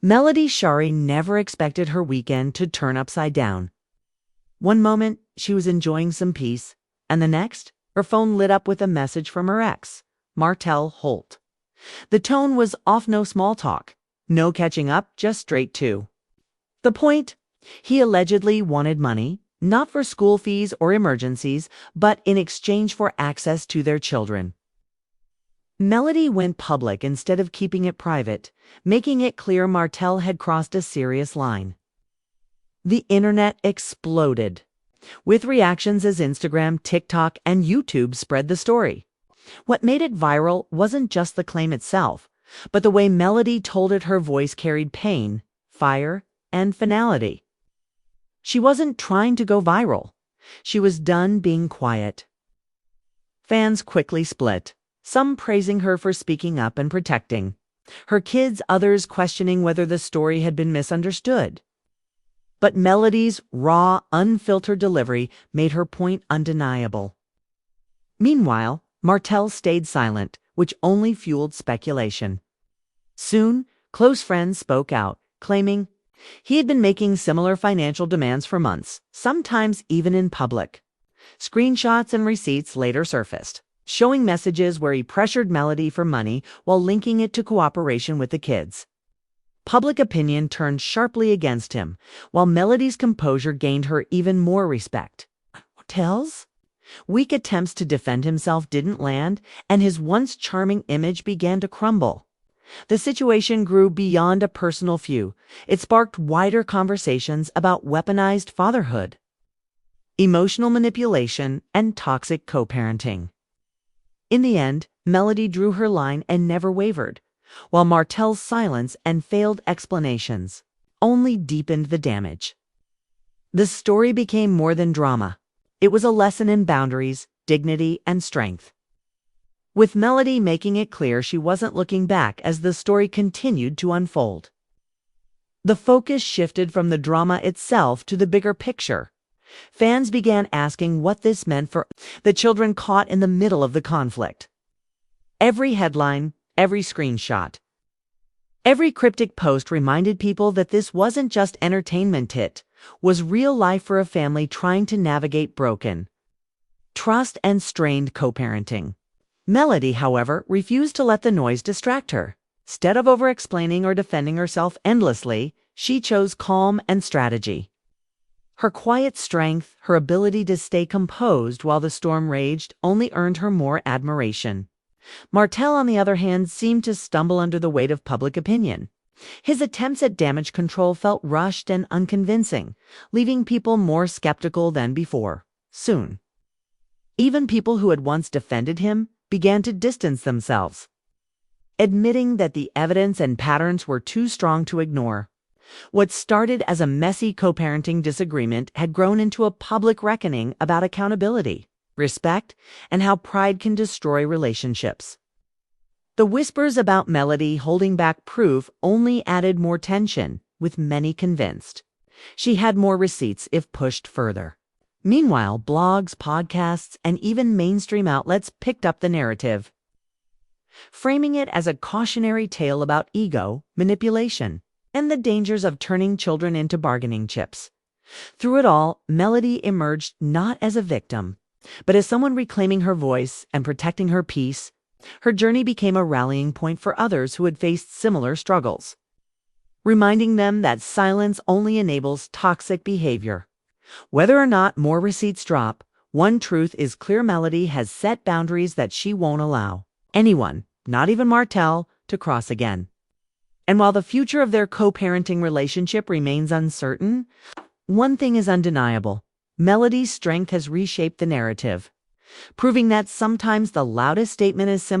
Melody Shari never expected her weekend to turn upside down. One moment, she was enjoying some peace, and the next, her phone lit up with a message from her ex, Martell Holt. The tone was off, no small talk, no catching up, just straight to the point. He allegedly wanted money, not for school fees or emergencies, but in exchange for access to their children. Melody went public instead of keeping it private, making it clear Martell had crossed a serious line. The internet exploded, with reactions as Instagram, TikTok, and YouTube spread the story. What made it viral wasn't just the claim itself, but the way Melody told it. Her voice carried pain, fire, and finality. She wasn't trying to go viral. She was done being quiet. Fans quickly split, some praising her for speaking up and protecting her kids, others questioning whether the story had been misunderstood. But Melody's raw, unfiltered delivery made her point undeniable. Meanwhile, Martell stayed silent, which only fueled speculation. Soon, close friends spoke out, claiming he had been making similar financial demands for months, sometimes even in public. Screenshots and receipts later surfaced, showing messages where he pressured Melody for money while linking it to cooperation with the kids. Public opinion turned sharply against him, while Melody's composure gained her even more respect. Martell's weak attempts to defend himself didn't land, and his once charming image began to crumble. The situation grew beyond a personal feud. It sparked wider conversations about weaponized fatherhood, emotional manipulation, and toxic co-parenting. In the end, Melody drew her line and never wavered, while Martell's silence and failed explanations only deepened the damage. The story became more than drama. It was a lesson in boundaries, dignity, and strength, with Melody making it clear she wasn't looking back as the story continued to unfold. The focus shifted from the drama itself to the bigger picture. Fans began asking what this meant for the children caught in the middle of the conflict. Every headline, every screenshot, every cryptic post reminded people that this wasn't just entertainment. It was real life for a family trying to navigate broken trust and strained co-parenting. Melody, however, refused to let the noise distract her. Instead of over-explaining or defending herself endlessly, she chose calm and strategy. Her quiet strength, her ability to stay composed while the storm raged, only earned her more admiration. Martell, on the other hand, seemed to stumble under the weight of public opinion. His attempts at damage control felt rushed and unconvincing, leaving people more skeptical than before. Soon, even people who had once defended him began to distance themselves, admitting that the evidence and patterns were too strong to ignore. What started as a messy co-parenting disagreement had grown into a public reckoning about accountability, respect, and how pride can destroy relationships. The whispers about Melody holding back proof only added more tension, with many convinced she had more receipts if pushed further. Meanwhile, blogs, podcasts, and even mainstream outlets picked up the narrative, framing it as a cautionary tale about ego, manipulation, and the dangers of turning children into bargaining chips. Through it all, Melody emerged not as a victim, but as someone reclaiming her voice and protecting her peace. Her journey became a rallying point for others who had faced similar struggles, reminding them that silence only enables toxic behavior. Whether or not more receipts drop, one truth is clear: Melody has set boundaries that she won't allow anyone, not even Martell, to cross again. And while the future of their co-parenting relationship remains uncertain, one thing is undeniable: Melody's strength has reshaped the narrative, proving that sometimes the loudest statement is simply